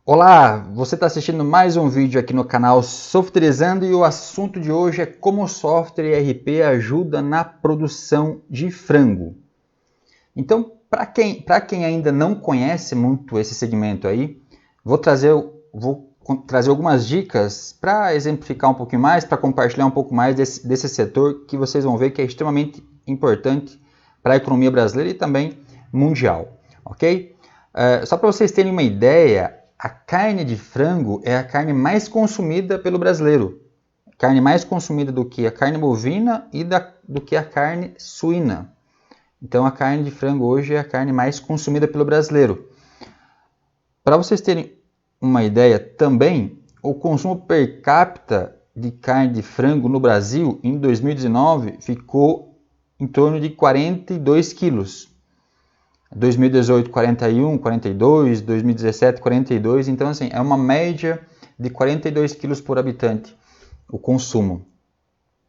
Olá, você está assistindo mais um vídeo aqui no canal Softwareizando e o assunto de hoje é como o software ERP ajuda na produção de frango. Então, para quem ainda não conhece muito esse segmento aí, vou trazer algumas dicas para exemplificar um pouquinho mais, para compartilhar um pouco mais desse setor que vocês vão ver que é extremamente importante para a economia brasileira e também mundial, ok? Só para vocês terem uma ideia, a carne de frango é a carne mais consumida pelo brasileiro. Carne mais consumida do que a carne bovina e do que a carne suína. Então a carne de frango hoje é a carne mais consumida pelo brasileiro. Para vocês terem uma ideia também, o consumo per capita de carne de frango no Brasil em 2019 ficou em torno de 42 quilos. 2018, 41, 42, 2017, 42. Então, assim, é uma média de 42 quilos por habitante o consumo.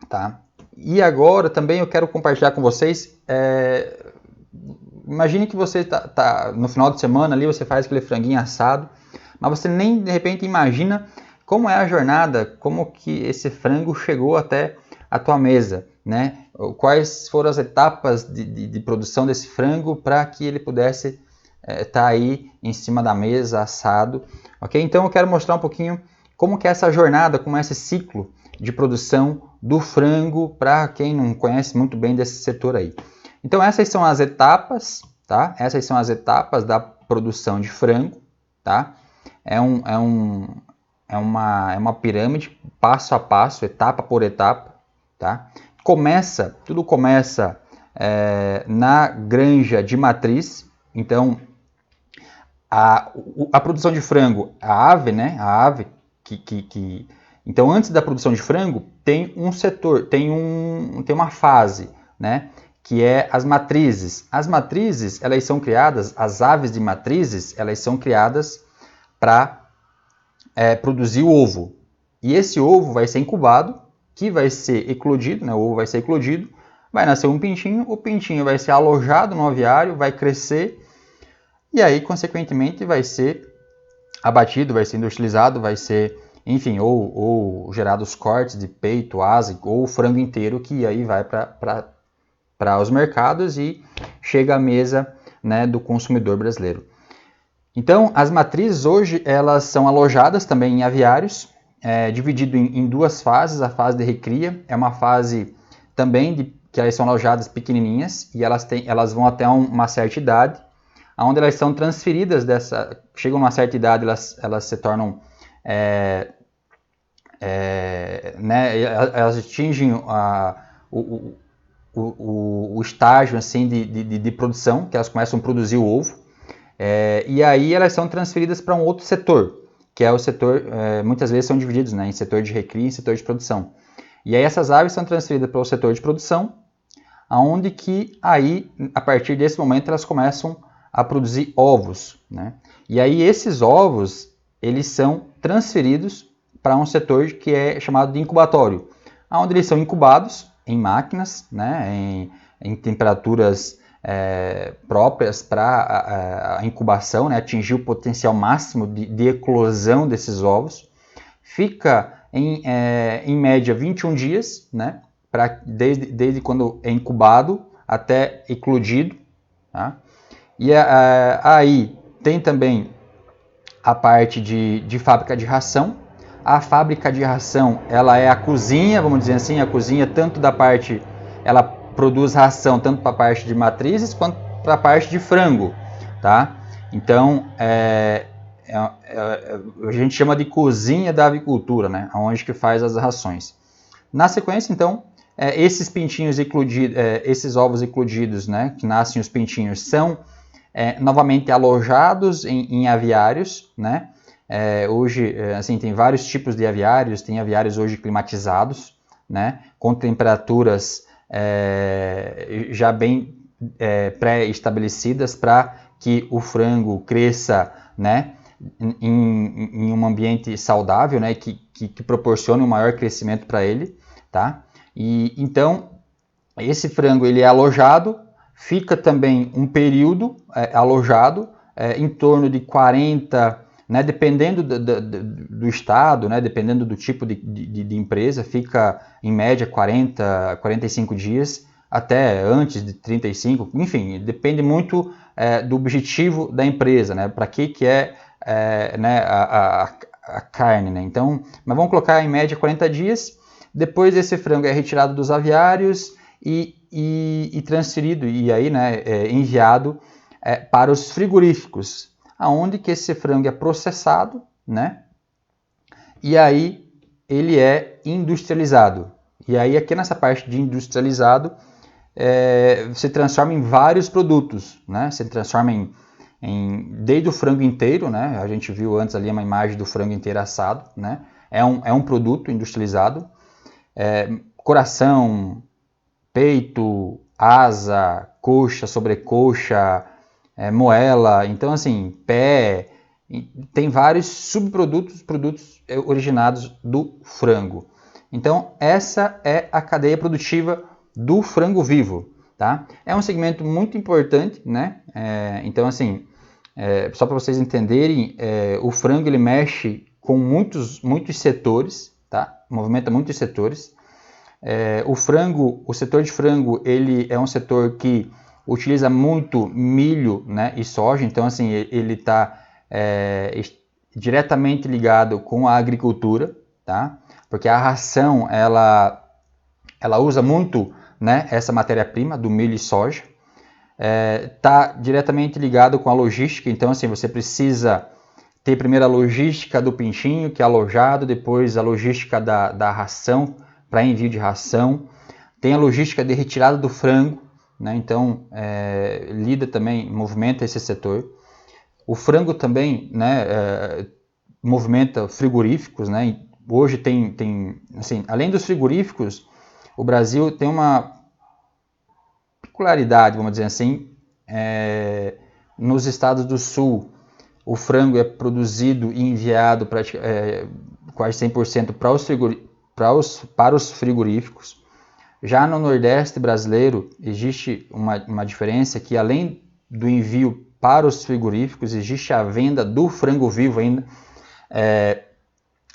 Tá? E agora também eu quero compartilhar com vocês. Imagine que você tá no final de semana ali, você faz aquele franguinho assado, mas você nem de repente imagina como é a jornada, como que esse frango chegou até a tua mesa, né? Quais foram as etapas de produção desse frango para que ele pudesse estar aí em cima da mesa assado, ok? Então eu quero mostrar um pouquinho como que é essa jornada, como é esse ciclo de produção do frango para quem não conhece muito bem desse setor aí. Então essas são as etapas, tá? Essas são as etapas da produção de frango, tá? É uma pirâmide, passo a passo, etapa por etapa, tá? Tudo começa na granja de matriz. Então, a produção de frango, a ave, né? A ave então, antes da produção de frango, tem um setor, tem uma fase, né? Que é as matrizes. As matrizes, elas são criadas, as aves de matrizes, elas são criadas para produzir o ovo. E esse ovo vai ser incubado, que vai ser eclodido, né? O ovo vai ser eclodido, vai nascer um pintinho, o pintinho vai ser alojado no aviário, vai crescer, e aí, consequentemente, vai ser abatido, vai ser industrializado, vai ser, enfim, ou gerados cortes de peito, asa, ou frango inteiro, que aí vai para os mercados e chega à mesa, né, do consumidor brasileiro. Então, as matrizes hoje elas são alojadas também em aviários, dividido em duas fases. A fase de recria é uma fase também que elas são alojadas pequenininhas e elas vão até uma certa idade, onde elas são transferidas chegam a uma certa idade, elas se tornam, né, elas atingem o estágio assim de produção, que elas começam a produzir o ovo. E aí elas são transferidas para um outro setor, que é o setor, muitas vezes são divididos, né, em setor de recria e setor de produção. E aí essas aves são transferidas para o setor de produção, onde que aí, a partir desse momento, elas começam a produzir ovos, né? E aí esses ovos, eles são transferidos para um setor que é chamado de incubatório, onde eles são incubados em máquinas, né, em temperaturas próprias para a incubação, né, atingir o potencial máximo de eclosão desses ovos. Fica em média 21 dias, né, desde quando é incubado até eclodido. Tá? E aí tem também a parte de fábrica de ração. A fábrica de ração, ela é a cozinha, vamos dizer assim, a cozinha tanto da parte, ela produz ração tanto para a parte de matrizes quanto para a parte de frango, tá? Então, a gente chama de cozinha da avicultura, né? Onde que faz as rações. Na sequência, então, esses pintinhos eclodidos, esses ovos eclodidos, né? Que nascem os pintinhos, são novamente alojados em aviários, né? Hoje, assim, tem vários tipos de aviários, tem aviários hoje climatizados, né? Com temperaturas já bem pré-estabelecidas para que o frango cresça, né? Em um ambiente saudável, né? Que proporcione um maior crescimento para ele, tá? E então esse frango ele é alojado, fica também um período alojado, em torno de 40, né, dependendo do estado, né, dependendo do tipo de empresa, fica em média 40, 45 dias, até antes de 35, enfim, depende muito do objetivo da empresa, né, para que né, a carne, né? Então, mas vamos colocar em média 40 dias. Depois esse frango é retirado dos aviários e transferido, e aí, né, enviado para os frigoríficos, aonde que esse frango é processado, né? E aí ele é industrializado. E aí aqui nessa parte de industrializado, se transforma em vários produtos, né? Se transforma desde o frango inteiro, né? A gente viu antes ali uma imagem do frango inteiro assado, né? É um produto industrializado. Coração, peito, asa, coxa, sobrecoxa, moela, então assim, pé, tem vários subprodutos, produtos originados do frango. Então essa é a cadeia produtiva do frango vivo, tá? É um segmento muito importante, né? Então assim, só para vocês entenderem, o frango ele mexe com muitos setores, tá? Movimenta muitos setores. O setor de frango, ele é um setor que utiliza muito milho, né, e soja, então assim, ele está diretamente ligado com a agricultura, tá? Porque a ração, ela usa muito, né, essa matéria-prima do milho e soja, está diretamente ligado com a logística, então assim, você precisa ter primeiro a logística do pinchinho, que é alojado, depois a logística da ração, para envio de ração, tem a logística de retirada do frango, né? Então lida também, movimenta esse setor. O frango também, né, movimenta frigoríficos, né? Hoje tem assim, além dos frigoríficos, o Brasil tem uma peculiaridade, vamos dizer assim, nos estados do sul, o frango é produzido e enviado quase 100% para os frigoríficos. Já no Nordeste brasileiro, existe uma diferença que, além do envio para os frigoríficos, existe a venda do frango vivo ainda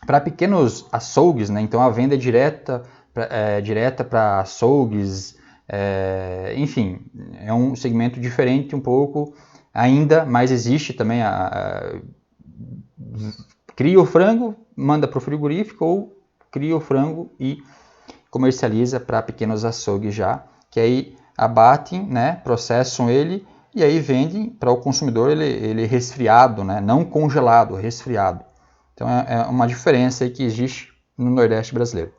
para pequenos açougues, né? Então a venda é direta para açougues, enfim, é um segmento diferente um pouco ainda, mas existe também cria o frango, manda para o frigorífico, ou cria o frango e comercializa para pequenos açougues já, que aí abatem, né, processam ele e aí vendem para o consumidor ele resfriado, né, não congelado, resfriado. Então é uma diferença aí que existe no Nordeste brasileiro.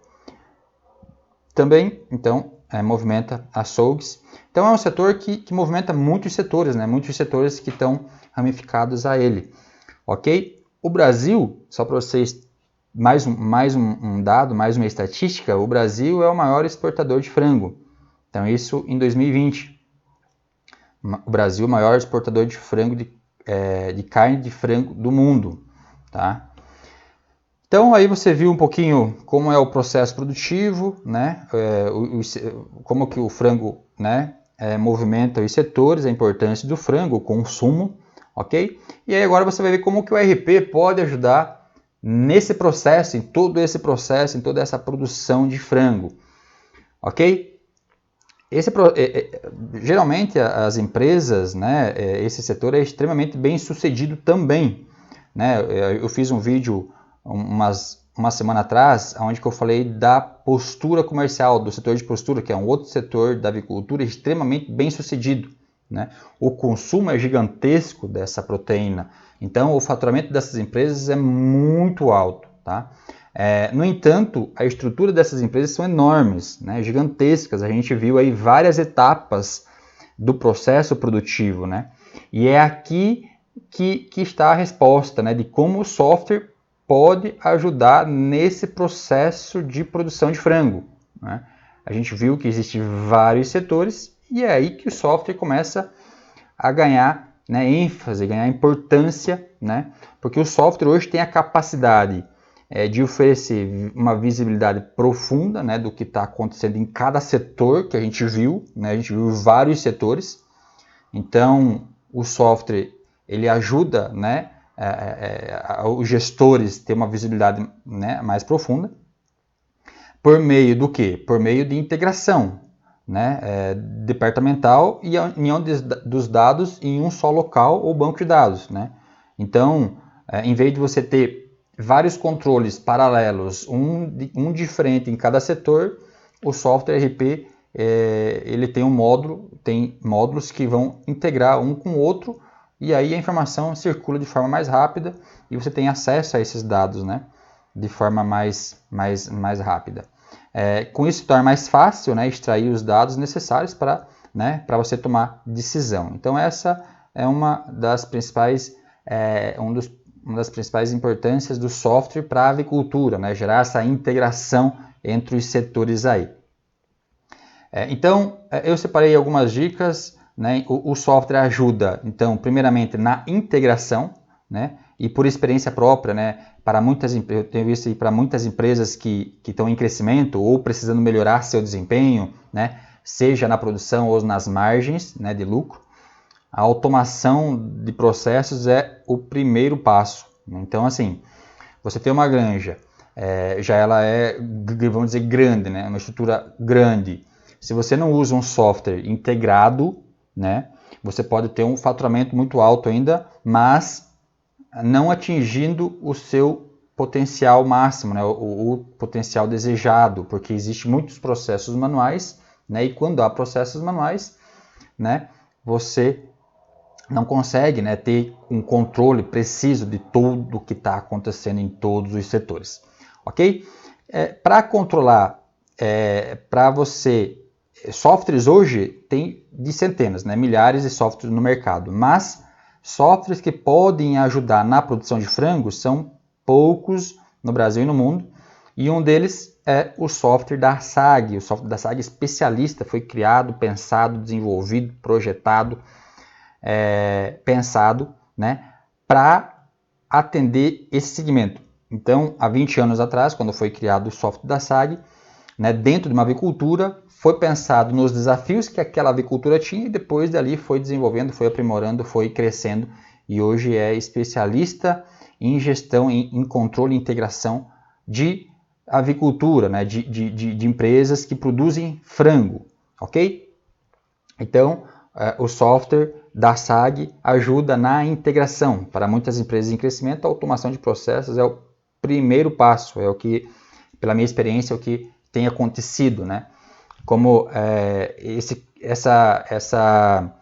Também, então, movimenta açougues. Então é um setor que movimenta muitos setores, né, muitos setores que estão ramificados a ele. Ok? O Brasil, só para vocês, mais um dado, mais uma estatística, o Brasil é o maior exportador de frango. Então isso em 2020. O Brasil é o maior exportador de frango, de carne de frango do mundo. Tá? Então aí você viu um pouquinho como é o processo produtivo, né? Como que o frango, né, movimenta os setores, a importância do frango, o consumo. Ok? E aí agora você vai ver como que o RP pode ajudar nesse processo, em todo esse processo, em toda essa produção de frango. Ok? Geralmente as empresas, né, esse setor é extremamente bem sucedido também. Né? Eu fiz um vídeo uma semana atrás, onde eu falei da postura comercial, do setor de postura, que é um outro setor da avicultura extremamente bem sucedido. Né? O consumo é gigantesco dessa proteína, então o faturamento dessas empresas é muito alto. Tá? No entanto, a estrutura dessas empresas são enormes, né? Gigantescas. A gente viu aí várias etapas do processo produtivo. Né? E é aqui que está a resposta, né, de como o software pode ajudar nesse processo de produção de frango. Né? A gente viu que existem vários setores e é aí que o software começa a ganhar, né, ênfase, ganhar importância, né? Porque o software hoje tem a capacidade de oferecer uma visibilidade profunda, né, do que está acontecendo em cada setor que a gente viu. Né? A gente viu vários setores. Então, o software ele ajuda, né, os gestores ter uma visibilidade, né, mais profunda. Por meio do quê? Por meio de integração, né, departamental e a união dos dados em um só local ou banco de dados, né? Então, em vez de você ter vários controles paralelos, um diferente em cada setor, o software ERP ele tem tem módulos que vão integrar um com o outro, e aí a informação circula de forma mais rápida e você tem acesso a esses dados, né, de forma mais rápida. Com isso torna mais fácil, né, extrair os dados necessários para, né, você tomar decisão. Então essa é uma das principais importâncias do software para a avicultura, né, gerar essa integração entre os setores aí. Então eu separei algumas dicas, né, o software ajuda, então, primeiramente na integração, né, e por experiência própria, né, eu tenho visto aí para muitas empresas que estão em crescimento ou precisando melhorar seu desempenho, né, seja na produção ou nas margens, né, de lucro, a automação de processos é o primeiro passo. Então, assim, você tem uma granja, já ela vamos dizer, grande, né, uma estrutura grande. Se você não usa um software integrado, né, você pode ter um faturamento muito alto ainda, mas não atingindo o seu potencial máximo, né, o potencial desejado, porque existem muitos processos manuais, né, e quando há processos manuais, né, você não consegue, né, ter um controle preciso de tudo o que está acontecendo em todos os setores. Ok? Para controlar, para você, softwares hoje tem de centenas, né, milhares de softwares no mercado, mas softwares que podem ajudar na produção de frango são poucos no Brasil e no mundo, e um deles é o software da SAG. O software da SAG especialista, foi criado, pensado, desenvolvido, projetado, né, para atender esse segmento. Então, há 20 anos atrás, quando foi criado o software da SAG, né, dentro de uma avicultura, foi pensado nos desafios que aquela avicultura tinha e depois dali foi desenvolvendo, foi aprimorando, foi crescendo e hoje é especialista em gestão, em controle e integração de avicultura, né, de empresas que produzem frango, ok? Então, o software da SAG ajuda na integração. Para muitas empresas em crescimento, a automação de processos é o primeiro passo, é o que, pela minha experiência, é o que tem acontecido, né? Como essa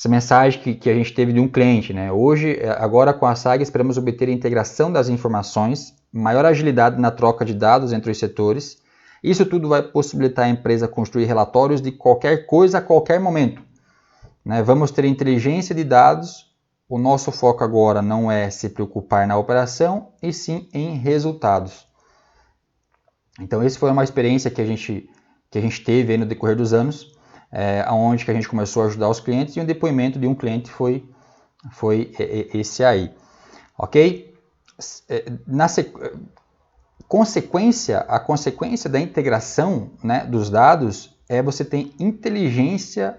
mensagem que a gente teve de um cliente, né? Hoje, agora com a SAG, esperamos obter a integração das informações, maior agilidade na troca de dados entre os setores. Isso tudo vai possibilitar a empresa construir relatórios de qualquer coisa a qualquer momento, né? Vamos ter inteligência de dados. O nosso foco agora não é se preocupar na operação, e sim em resultados. Então, essa foi uma experiência que a gente teve aí no decorrer dos anos, onde que a gente começou a ajudar os clientes, e um depoimento de um cliente foi esse aí, ok? A consequência da integração, né, dos dados é você ter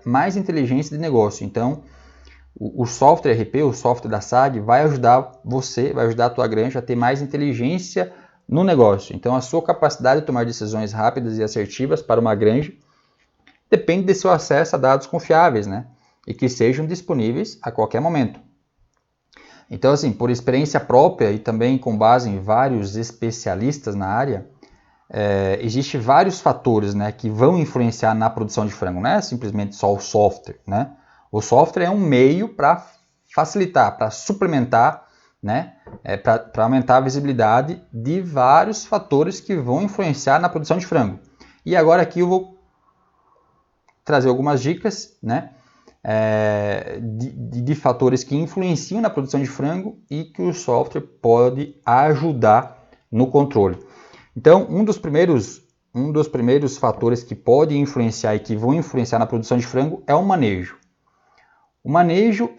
mais inteligência de negócio. Então, o software ERP, o software da SAG, vai ajudar a tua granja a ter mais inteligência no negócio. Então, a sua capacidade de tomar decisões rápidas e assertivas para uma granja depende de seu acesso a dados confiáveis, né? E que sejam disponíveis a qualquer momento. Então, assim, por experiência própria e também com base em vários especialistas na área, existem vários fatores, né, que vão influenciar na produção de frango. Não é simplesmente só o software, né? O software é um meio para facilitar, para suplementar, né, para aumentar a visibilidade de vários fatores que vão influenciar na produção de frango. E agora aqui eu vou trazer algumas dicas, né, de fatores que influenciam na produção de frango e que o software pode ajudar no controle. Então, um dos primeiros fatores que pode influenciar e que vão influenciar na produção de frango é o manejo. O manejo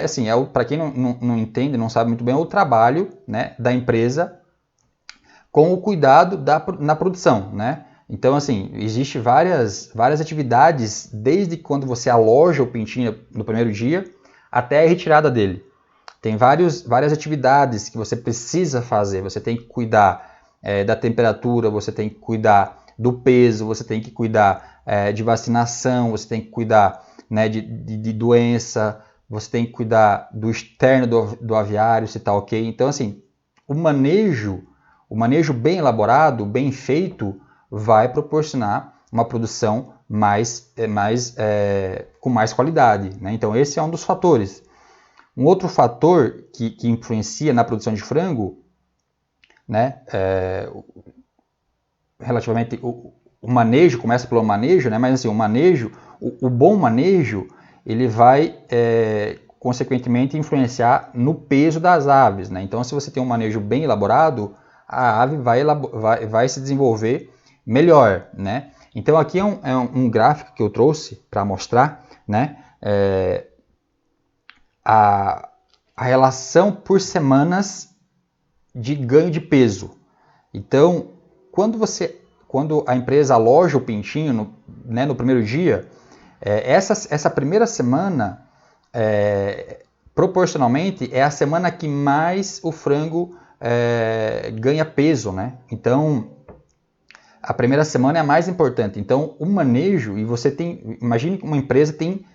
assim, para quem não entende, não sabe muito bem, é o trabalho, né, da empresa com o cuidado na produção, né? Então, assim, existe várias atividades, desde quando você aloja o pintinho no primeiro dia até a retirada dele. tem várias atividades que você precisa fazer. Você tem que cuidar da temperatura, você tem que cuidar do peso, você tem que cuidar de vacinação, você tem que cuidar, né, de doença, você tem que cuidar do externo do aviário, se está ok. Então, assim, o manejo bem elaborado, bem feito, vai proporcionar uma produção com mais qualidade, né? Então, esse é um dos fatores. Um outro fator que influencia na produção de frango, né, relativamente o manejo, começa pelo manejo, né, mas assim, o bom manejo, ele vai consequentemente influenciar no peso das aves, né? Então, se você tem um manejo bem elaborado, a ave vai se desenvolver melhor, né? Então, aqui é um gráfico que eu trouxe para mostrar, né, a relação por semanas de ganho de peso. Então, quando a empresa aloja o pintinho no primeiro dia, essa primeira semana, proporcionalmente, é a semana que mais o frango ganha peso, né? Então, a primeira semana é a mais importante. Então, o manejo, e você tem, imagine que uma empresa tem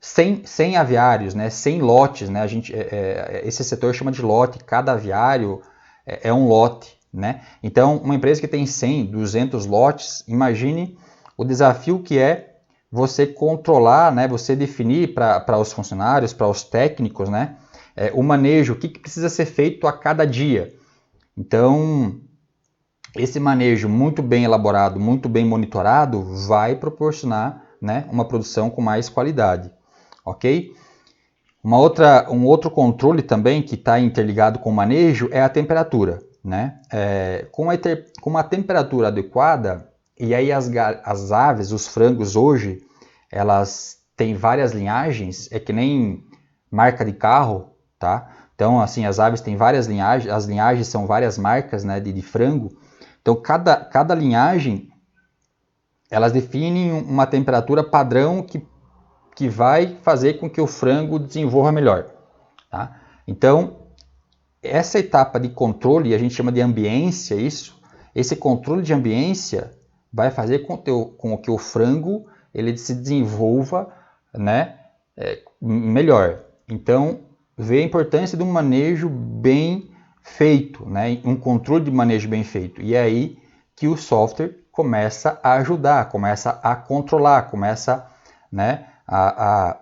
100 aviários, né? 100 lotes, né? Esse setor chama de lote, cada aviário é um lote, né? Então, uma empresa que tem 100, 200 lotes, imagine o desafio que é você controlar, né? Você definir para os funcionários, para os técnicos, né? O manejo, o que precisa ser feito a cada dia. Então, esse manejo muito bem elaborado, muito bem monitorado, vai proporcionar, né, uma produção com mais qualidade, ok? Um outro controle também que está interligado com o manejo é a temperatura, né? Com uma temperatura adequada, e aí as aves, os frangos hoje, elas têm várias linhagens, é que nem marca de carro, tá? Então, assim, as aves têm várias linhagens, as linhagens são várias marcas, né, de frango. Então, cada linhagem, elas definem uma temperatura padrão que vai fazer com que o frango desenvolva melhor, tá? Então, essa etapa de controle, a gente chama de ambiência, esse controle de ambiência vai fazer com que o frango ele se desenvolva, né, melhor. Então, vê a importância de um manejo bem feito, né? Um controle de manejo bem feito. E é aí que o software começa a ajudar, começa a controlar, começa, né, a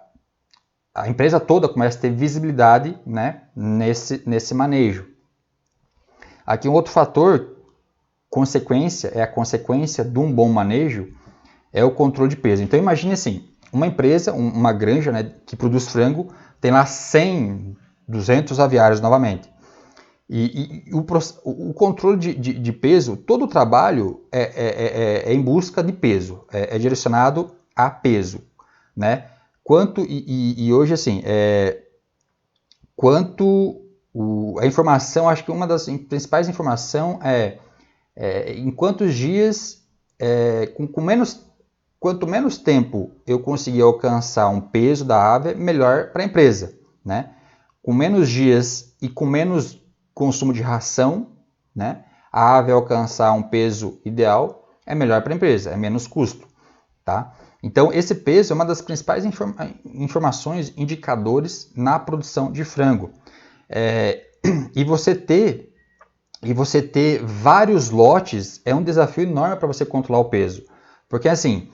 empresa toda começa a ter visibilidade, né, nesse manejo. Aqui um outro fator, a consequência de um bom manejo, é o controle de peso. Então imagine assim, uma empresa, uma granja, né, que produz frango, tem lá 100, 200 aviários novamente. E o controle de peso, todo o trabalho é em busca de peso, é direcionado a peso, né? Hoje, assim, a informação, acho que uma das principais informações em quantos dias, quanto menos tempo eu conseguir alcançar um peso da ave, melhor para a empresa, né? Com menos dias e com menos consumo de ração, né, a ave alcançar um peso ideal, é melhor para a empresa, é menos custo, tá? Então, esse peso é uma das principais informações, indicadores na produção de frango. E você ter vários lotes é um desafio enorme para você controlar o peso. Porque, assim,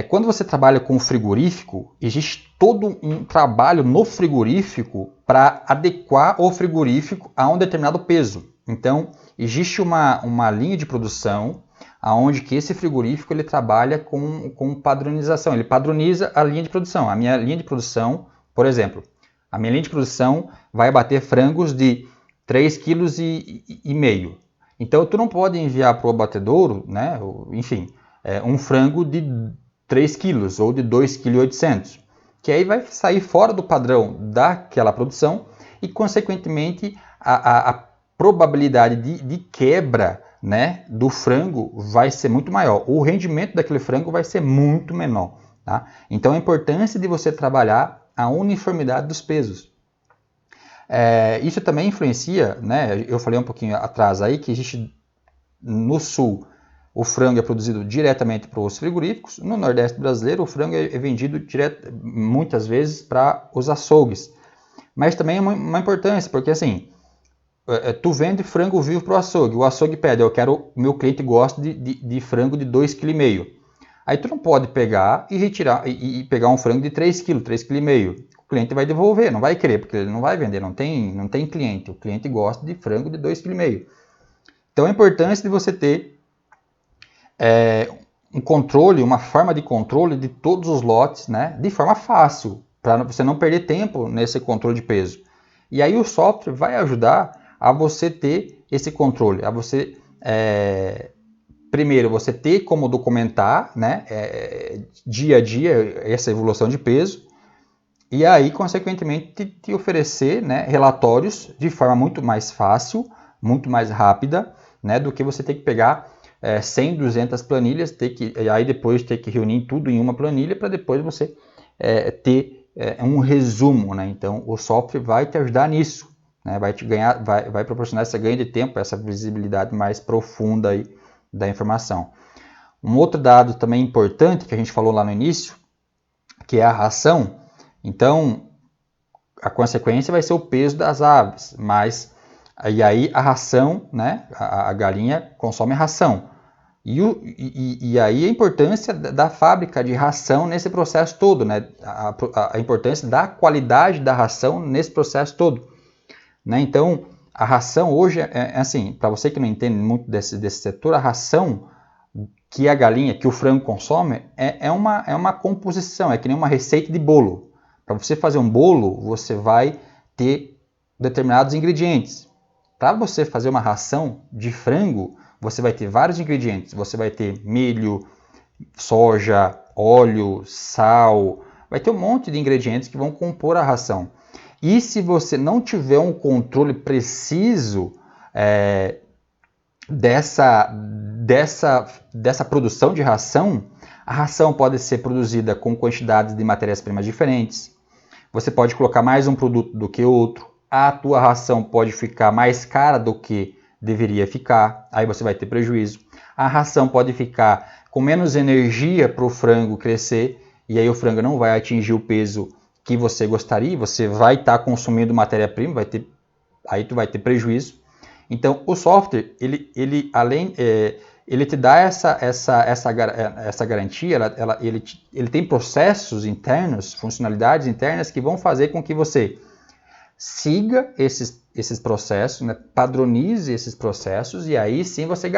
quando você trabalha com frigorífico, existe todo um trabalho no frigorífico para adequar o frigorífico a um determinado peso. Então, existe uma linha de produção onde que esse frigorífico ele trabalha com padronização. Ele padroniza a linha de produção. A minha linha de produção, por exemplo, a minha linha de produção vai abater frangos de 3,5 kg. Então, tu não pode enviar para o abatedouro, né, enfim, um frango de 3 quilos ou de 2,8 kg, que aí vai sair fora do padrão daquela produção e, consequentemente, a probabilidade de quebra, né, do frango vai ser muito maior. O rendimento daquele frango vai ser muito menor, tá? Então, a importância de você trabalhar a uniformidade dos pesos. Isso também influencia, né? Eu falei um pouquinho atrás aí que existe no sul o frango é produzido diretamente para os frigoríficos. No Nordeste brasileiro o frango é vendido muitas vezes para os açougues. Mas também é uma importância, porque assim, tu vende frango vivo para o açougue pede, meu cliente gosta de frango de 2,5 kg. Aí tu não pode pegar e retirar e pegar um frango de 3 kg, 3,5 kg. O cliente vai devolver, não vai querer, porque ele não vai vender, não tem cliente. O cliente gosta de frango de 2,5 kg. Então a importância de você ter um controle, uma forma de controle de todos os lotes, né, de forma fácil, para você não perder tempo nesse controle de peso. E aí o software vai ajudar a você ter esse controle, a você primeiro você ter como documentar, né, dia a dia essa evolução de peso, e aí consequentemente te oferecer, né, relatórios de forma muito mais fácil, muito mais rápida, né, do que você ter que pegar 100, 200 planilhas, aí depois ter que reunir tudo em uma planilha para depois você ter um resumo, né? Então o software vai te ajudar nisso, né? Vai proporcionar esse ganho de tempo, essa visibilidade mais profunda aí da informação. Um outro dado também importante que a gente falou lá no início, que é a ração. Então a consequência vai ser o peso das aves, mas e aí a ração, né? A galinha consome ração. E aí a importância da fábrica de ração nesse processo todo, né? A importância da qualidade da ração nesse processo todo, né? Então, a ração hoje assim, para você que não entende muito desse setor, a ração que a galinha, que o frango consome, é uma composição, é que nem uma receita de bolo. Para você fazer um bolo, você vai ter determinados ingredientes. Para você fazer uma ração de frango, você vai ter vários ingredientes. Você vai ter milho, soja, óleo, sal. Vai ter um monte de ingredientes que vão compor a ração. E se você não tiver um controle preciso dessa produção de ração, a ração pode ser produzida com quantidades de matérias-primas diferentes. Você pode colocar mais um produto do que outro. A tua ração pode ficar mais cara do que deveria ficar, aí você vai ter prejuízo. A ração pode ficar com menos energia para o frango crescer, e aí o frango não vai atingir o peso que você gostaria, você vai estar consumindo matéria-prima, aí tu vai ter prejuízo. Então o software, ele te dá essa garantia, ele tem processos internos, funcionalidades internas que vão fazer com que você siga esses processos, né? Padronize esses processos, e aí sim você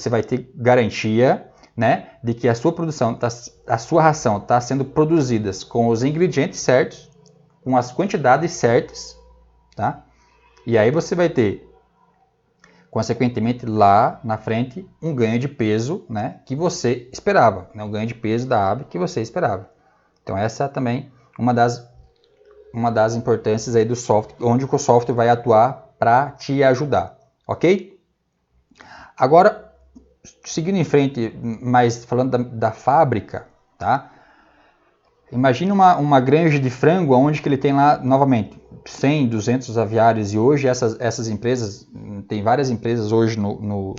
vai ter garantia, né, de que a sua produção, a sua ração está sendo produzida com os ingredientes certos, com as quantidades certas, tá? E aí você vai ter, consequentemente, lá na frente, um ganho de peso, né, que você esperava, né, um ganho de peso da ave que você esperava. Então essa é também uma das importâncias aí do software, onde o software vai atuar para te ajudar, ok? Agora, seguindo em frente, mas falando da fábrica, tá? Imagina uma granja de frango onde que ele tem lá, novamente, 100, 200 aviários, e hoje essas empresas, tem várias empresas hoje no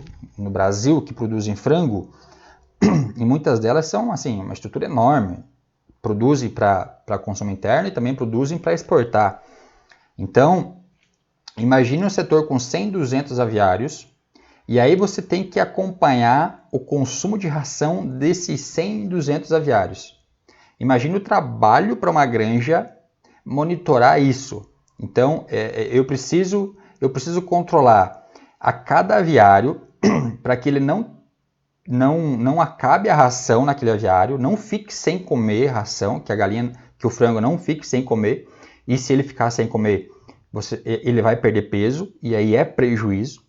Brasil que produzem frango, e muitas delas são assim, uma estrutura enorme, produzem para consumo interno e também produzem para exportar. Então, imagine um setor com 100, 200 aviários, e aí você tem que acompanhar o consumo de ração desses 100, 200 aviários. Imagine o trabalho para uma granja monitorar isso. Então, eu preciso controlar a cada aviário para que ele não acabe a ração naquele aviário, não fique sem comer ração, que o frango não fique sem comer, e se ele ficar sem comer, ele vai perder peso, e aí é prejuízo,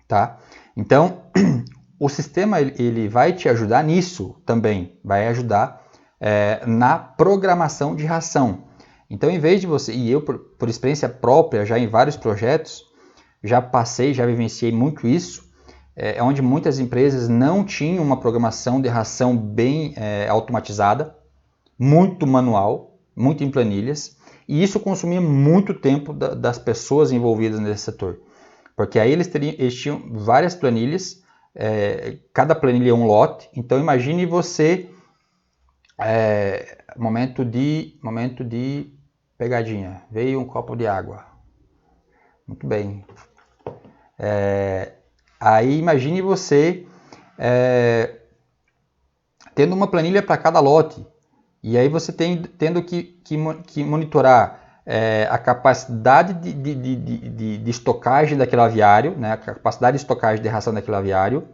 tá? Então, o sistema ele vai te ajudar nisso também, vai ajudar na programação de ração. Então, em vez de você, e eu por experiência própria, já em vários projetos, já vivenciei muito isso, onde muitas empresas não tinham uma programação de ração bem automatizada, muito manual, muito em planilhas, e isso consumia muito tempo das pessoas envolvidas nesse setor. Porque aí eles tinham várias planilhas, cada planilha é um lote, então imagine você, momento de pegadinha, veio um copo de água, muito bem, aí imagine você tendo uma planilha para cada lote, e aí você tendo que monitorar a capacidade de estocagem daquele aviário, né, a capacidade de estocagem de ração daquele aviário,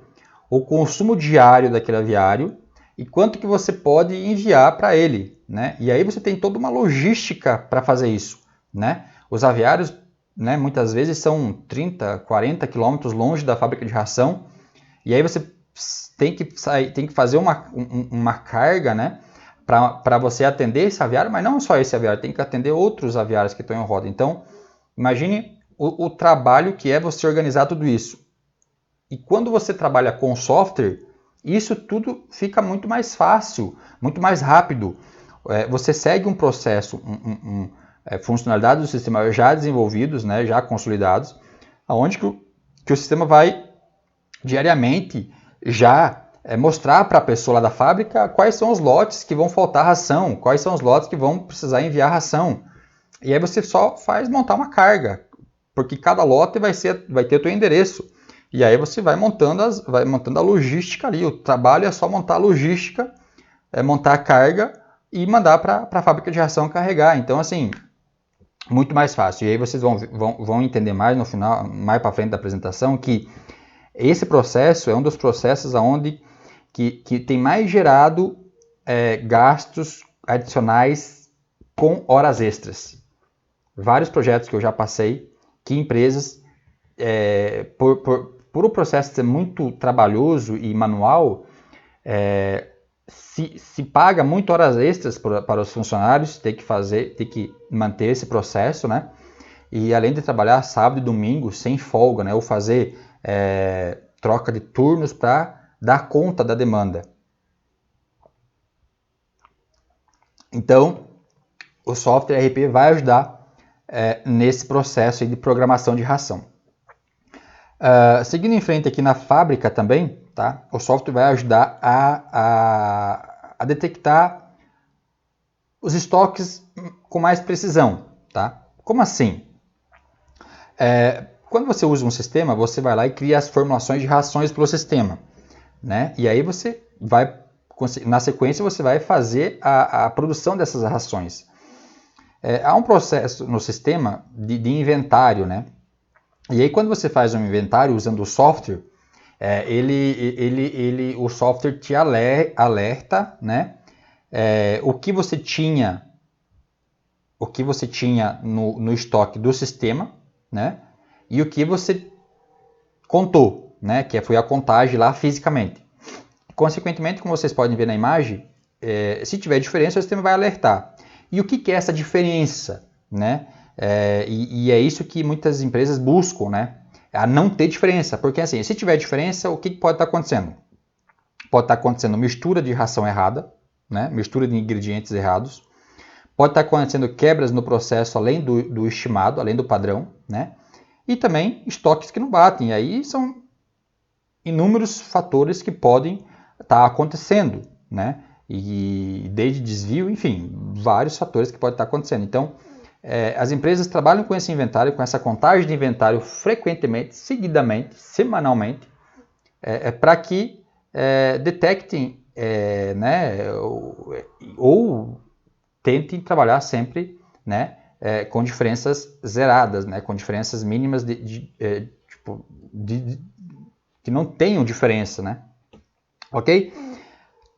o consumo diário daquele aviário e quanto que você pode enviar para ele, né? E aí você tem toda uma logística para fazer isso, né? Os aviários, né, muitas vezes são 30, 40 quilômetros longe da fábrica de ração, e aí você tem que fazer uma carga, né, para você atender esse aviário, mas não só esse aviário, tem que atender outros aviários que estão em roda. Então, imagine o trabalho que é você organizar tudo isso. E quando você trabalha com software, isso tudo fica muito mais fácil, muito mais rápido. Você segue um processo, funcionalidades do sistema já desenvolvidos, né, já consolidados, onde que o sistema vai diariamente já mostrar para a pessoa lá da fábrica quais são os lotes que vão faltar ração, quais são os lotes que vão precisar enviar ração. E aí você só faz montar uma carga, porque cada lote vai ter o teu endereço. E aí você vai montando a logística ali. O trabalho é só montar a logística, montar a carga e mandar para a fábrica de ração carregar. Então, assim, muito mais fácil. E aí vocês vão entender mais no final, mais para frente da apresentação, que esse processo é um dos processos onde que tem mais gerado gastos adicionais com horas extras. Vários projetos que eu já passei, que empresas, por o processo ser muito trabalhoso e manual, se paga muito horas extras para os funcionários, ter que manter esse processo, né? E além de trabalhar sábado e domingo sem folga, né? Ou fazer troca de turnos para dar conta da demanda. Então, o software ERP vai ajudar nesse processo de programação de ração. Seguindo em frente aqui na fábrica também, tá? O software vai ajudar a detectar os estoques com mais precisão. Tá? Como assim? Quando você usa um sistema, você vai lá e cria as formulações de rações para o sistema. Né? E aí você vai, na sequência, você vai fazer a produção dessas rações. Há um processo no sistema de inventário, né? E aí quando você faz um inventário usando o software, o software te alerta, né? O que você tinha no estoque do sistema, né? E o que você contou, né? Que foi a contagem lá fisicamente. Consequentemente, como vocês podem ver na imagem, se tiver diferença, o sistema vai alertar. E o que é essa diferença, né? E é isso que muitas empresas buscam, né? A não ter diferença, porque assim, se tiver diferença, o que pode estar acontecendo? Pode estar acontecendo mistura de ração errada, né? Mistura de ingredientes errados. Pode estar acontecendo quebras no processo além do estimado, além do padrão, né? E também estoques que não batem. E aí são inúmeros fatores que podem estar acontecendo, né? E desde desvio, enfim, vários fatores que podem estar acontecendo. Então, as empresas trabalham com esse inventário, com essa contagem de inventário frequentemente, seguidamente, semanalmente, para que detectem, né, ou tentem trabalhar sempre, né, com diferenças zeradas, né, com diferenças mínimas que não tenham diferença, né? Ok?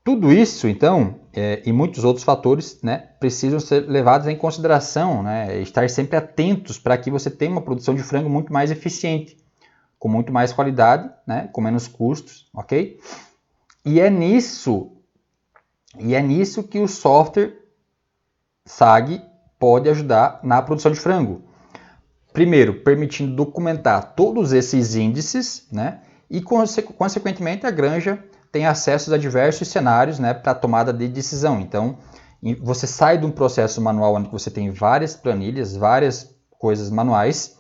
Tudo isso, então, e muitos outros fatores, né, precisam ser levados em consideração, né, estar sempre atentos para que você tenha uma produção de frango muito mais eficiente, com muito mais qualidade, né, com menos custos, ok? E é nisso que o software SAG pode ajudar na produção de frango. Primeiro, permitindo documentar todos esses índices, né, e consequentemente a granja tem acesso a diversos cenários, né, para tomada de decisão. Então, você sai de um processo manual onde você tem várias planilhas, várias coisas manuais,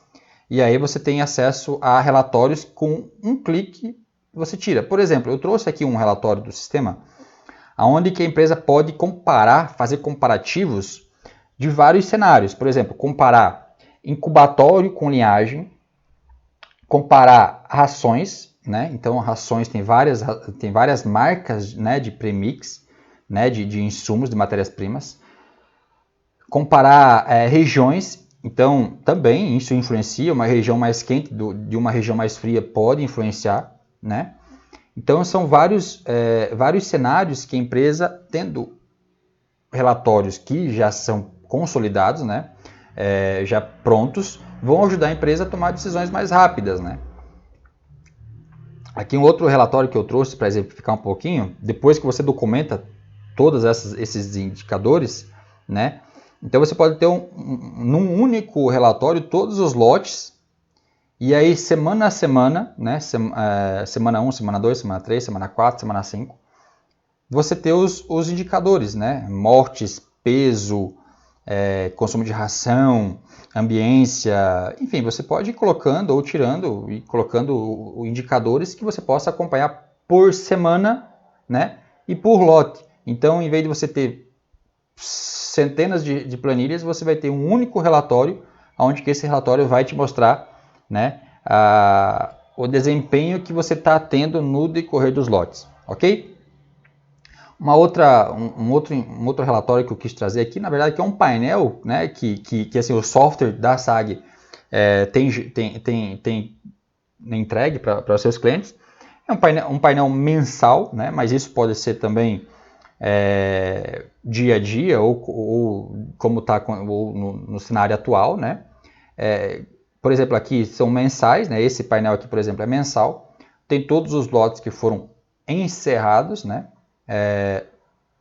e aí você tem acesso a relatórios com um clique você tira. Por exemplo, eu trouxe aqui um relatório do sistema, onde que a empresa pode comparar, fazer comparativos de vários cenários. Por exemplo, comparar incubatório com linhagem, comparar rações, né? Então, rações tem várias marcas, né, de premix, né, de insumos, de matérias-primas. Comparar regiões, então também isso influencia, uma região mais quente de uma região mais fria pode influenciar, né? Então são vários cenários que a empresa, tendo relatórios que já são consolidados, né, já prontos, vão ajudar a empresa a tomar decisões mais rápidas, né? Aqui um outro relatório que eu trouxe para exemplificar um pouquinho, depois que você documenta todos esses indicadores, né? Então você pode ter num único relatório todos os lotes, e aí semana a semana, né? Semana 1, semana 2, semana 3, semana 4, semana 5, você ter os indicadores, né? Mortes, peso, consumo de ração, ambiência, enfim, você pode ir colocando ou tirando e colocando indicadores que você possa acompanhar por semana, né? E por lote. Então, em vez de você ter centenas de planilhas, você vai ter um único relatório, onde que esse relatório vai te mostrar, né, o desempenho que você está tendo no decorrer dos lotes, ok? Um outro relatório que eu quis trazer aqui, na verdade, que é um painel, né, que assim, o software da SAG tem entregue para os seus clientes. É um painel mensal, né, mas isso pode ser também dia a dia ou como está no cenário atual, né? Por exemplo, aqui são mensais, né? Esse painel aqui, por exemplo, é mensal. Tem todos os lotes que foram encerrados, né?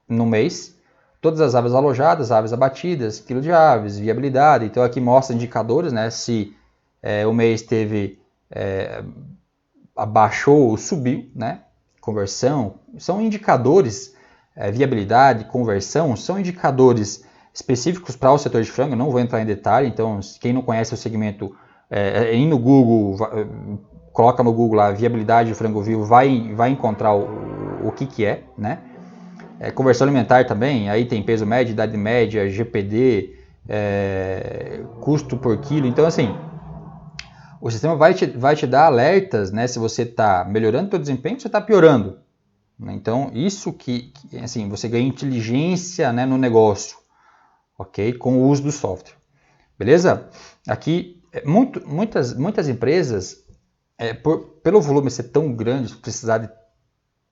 No mês. Todas as aves alojadas, aves abatidas, quilo de aves, viabilidade. Então aqui mostra indicadores, né? Se o mês teve abaixou ou subiu, né? Conversão. São indicadores, viabilidade, conversão, são indicadores específicos para o setor de frango. Não vou entrar em detalhe, então quem não conhece o segmento, ir no Google, coloca no Google lá viabilidade de frango vivo, vai encontrar o que é, né? Conversão alimentar também, aí tem peso médio, idade média, GPD, custo por quilo. Então, assim, o sistema vai te dar alertas, né, se você está melhorando o seu desempenho ou se você está piorando. Então, isso que assim, você ganha inteligência, né, no negócio, ok? Com o uso do software. Beleza? Aqui, muitas empresas, pelo volume ser tão grande, precisar de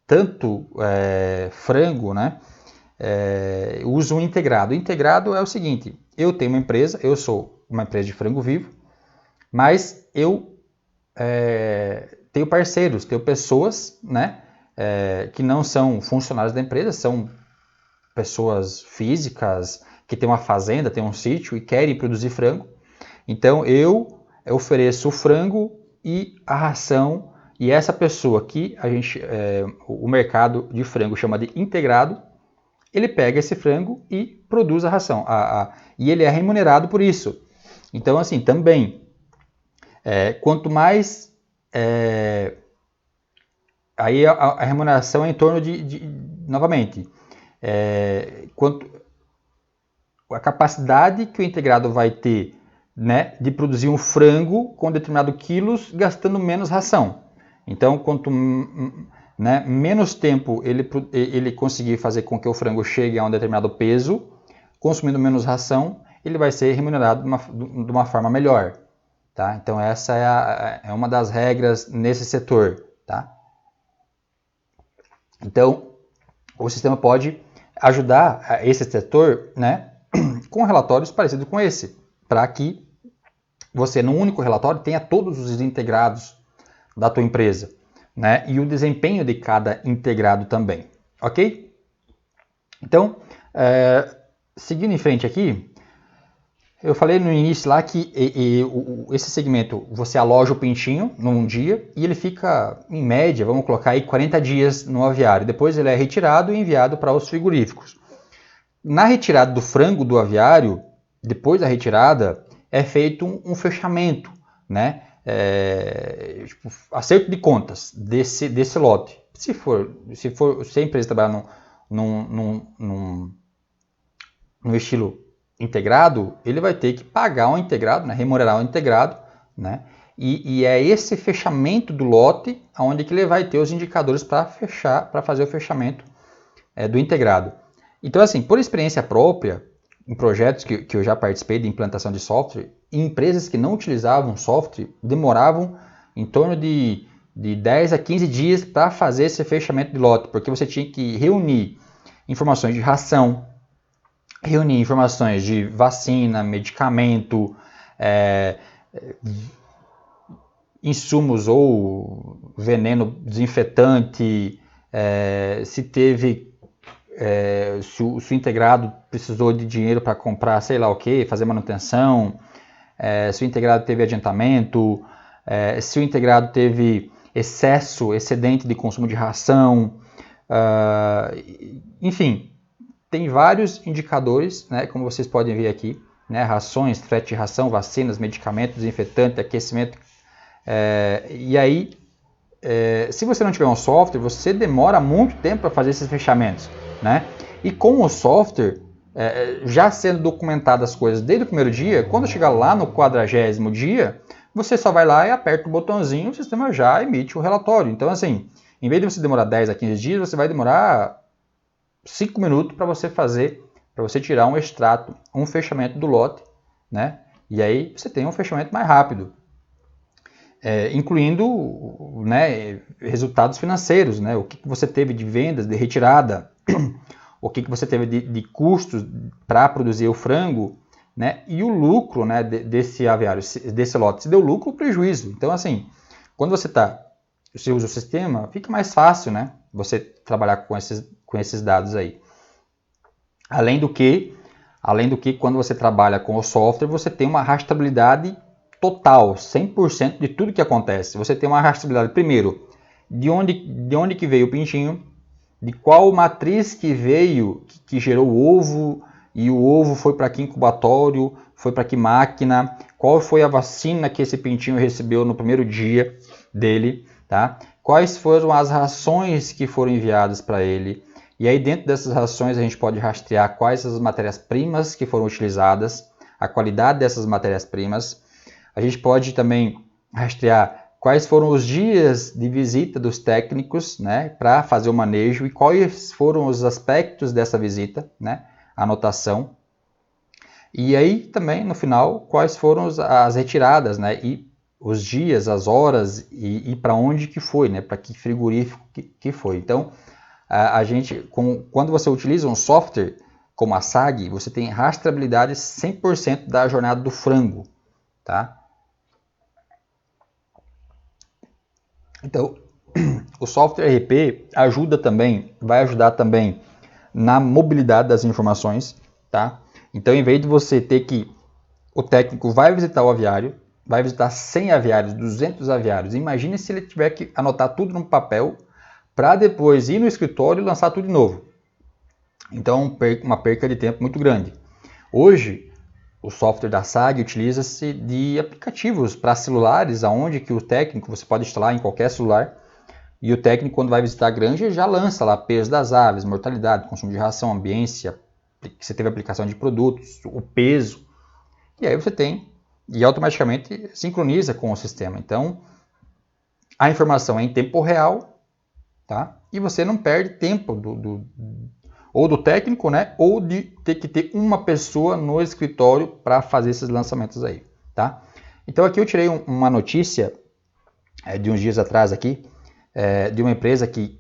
tanto frango, né? Usam integrado. O integrado é o seguinte: eu tenho uma empresa, eu sou uma empresa de frango vivo, mas eu tenho parceiros, tenho pessoas, né? Que não são funcionários da empresa, são pessoas físicas que têm uma fazenda, têm um sítio e querem produzir frango. Então eu ofereço o frango e a ração, e essa pessoa aqui, o mercado de frango chama de integrado, ele pega esse frango e produz a ração, e ele é remunerado por isso. Então, assim, também, quanto mais... aí a remuneração é em torno novamente, a capacidade que o integrado vai ter, né, de produzir um frango com determinado quilos, gastando menos ração. Então, quanto menos tempo ele conseguir fazer com que o frango chegue a um determinado peso, consumindo menos ração, ele vai ser remunerado de uma forma melhor. Tá? Então, essa é uma das regras nesse setor. Tá? Então, o sistema pode ajudar esse setor, né, com relatórios parecidos com esse, para que você, num único relatório, tenha todos os integrados da tua empresa, né, e o desempenho de cada integrado também, ok? Então, seguindo em frente aqui, eu falei no início lá que esse segmento, você aloja o pintinho num dia e ele fica, em média, vamos colocar aí 40 dias no aviário. Depois ele é retirado e enviado para os frigoríficos. Na retirada do frango do aviário, depois da retirada, é feito um fechamento, né? Tipo, acerto de contas desse lote. Se a empresa trabalhar no estilo integrado, ele vai ter que pagar um integrado, né? Remunerar um integrado, né? E é esse fechamento do lote onde que ele vai ter os indicadores para fazer o fechamento do integrado. Então, assim, por experiência própria, em projetos que eu já participei de implantação de software, em empresas que não utilizavam software, demoravam em torno de 10 a 15 dias para fazer esse fechamento de lote, porque você tinha que reunir informações de ração, reunir informações de vacina, medicamento, insumos ou veneno desinfetante, se o integrado precisou de dinheiro para comprar sei lá o que, fazer manutenção, se o integrado teve adiantamento, se o integrado teve excedente de consumo de ração, enfim, tem vários indicadores, né, como vocês podem ver aqui, né, rações, frete de ração, vacinas, medicamentos, desinfetante, aquecimento. E aí, se você não tiver um software, você demora muito tempo para fazer esses fechamentos, né? E com o software, já sendo documentadas as coisas desde o primeiro dia, quando chegar lá no 40º dia, você só vai lá e aperta o botãozinho, o sistema já emite o relatório. Então, assim, em vez de você demorar 10 a 15 dias, você vai demorar 5 minutos para você tirar um extrato, um fechamento do lote, né? E aí você tem um fechamento mais rápido. Incluindo, né, resultados financeiros, né, o que você teve de vendas, de retirada, o que você teve de custos para produzir o frango, né, e o lucro, né, desse aviário, desse lote, se deu lucro ou prejuízo. Então, assim, quando você usa o sistema, fica mais fácil, né, você trabalhar com esses dados aí. Além do que, quando você trabalha com o software, você tem uma rastreabilidade total, 100% de tudo que acontece. Você tem uma rastreabilidade, primeiro, de onde que veio o pintinho, de qual matriz que veio, que gerou o ovo, e o ovo foi para que incubatório, foi para que máquina, qual foi a vacina que esse pintinho recebeu no primeiro dia dele, tá? Quais foram as rações que foram enviadas para ele. E aí dentro dessas rações a gente pode rastrear quais as matérias-primas que foram utilizadas, a qualidade dessas matérias-primas. A gente pode também rastrear quais foram os dias de visita dos técnicos, né, para fazer o manejo e quais foram os aspectos dessa visita, né, anotação. E aí também, no final, quais foram as retiradas, né, e os dias, as horas e para onde que foi, né, para que frigorífico que foi. Então, quando você utiliza um software como a SAG, você tem rastreabilidade 100% da jornada do frango, tá? Então, o software ERP vai ajudar também na mobilidade das informações, tá? Então, em vez de você ter o técnico vai visitar o aviário, vai visitar 100 aviários, 200 aviários. Imagine se ele tiver que anotar tudo no papel para depois ir no escritório e lançar tudo de novo. Então, uma perca de tempo muito grande. Hoje, o software da SAG utiliza-se de aplicativos para celulares, onde que o técnico, você pode instalar em qualquer celular, e o técnico, quando vai visitar a granja, já lança lá peso das aves, mortalidade, consumo de ração, ambiência, que você teve aplicação de produtos, o peso, e aí você tem, e automaticamente sincroniza com o sistema. Então, a informação é em tempo real, tá? E você não perde tempo ou do técnico, né? Ou de ter que ter uma pessoa no escritório para fazer esses lançamentos aí, tá? Então aqui eu tirei uma notícia de uns dias atrás aqui, de uma empresa que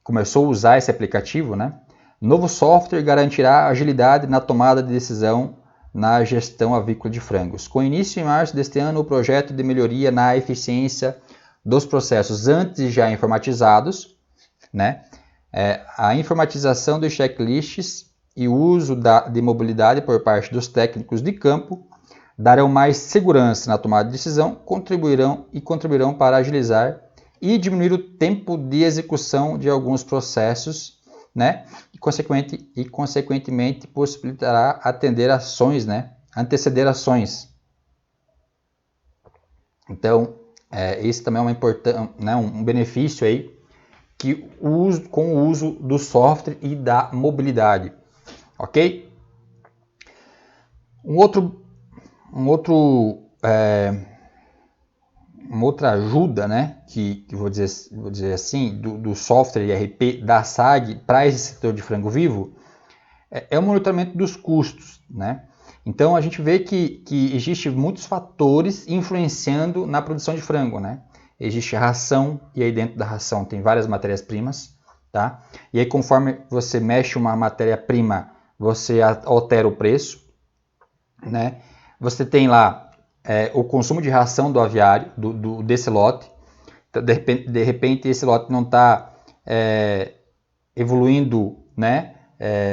começou a usar esse aplicativo, né? Novo software garantirá agilidade na tomada de decisão na gestão avícola de frangos. Com início em março deste ano, o projeto de melhoria na eficiência dos processos antes já informatizados, né? A informatização dos checklists e o uso de mobilidade por parte dos técnicos de campo darão mais segurança na tomada de decisão, contribuirão para agilizar e diminuir o tempo de execução de alguns processos né? E consequentemente possibilitará atender ações, né? Anteceder ações. Então, esse também é um benefício aí com o uso do software e da mobilidade, ok? Uma outra ajuda, né, que vou dizer assim, do software ERP da SAG para esse setor de frango vivo é o monitoramento dos custos, né? Então a gente vê que existe muitos fatores influenciando na produção de frango, né? Existe a ração, e aí dentro da ração tem várias matérias-primas, tá? E aí conforme você mexe uma matéria-prima, você altera o preço, né? Você tem lá o consumo de ração do aviário, desse lote. De repente esse lote não está evoluindo, né?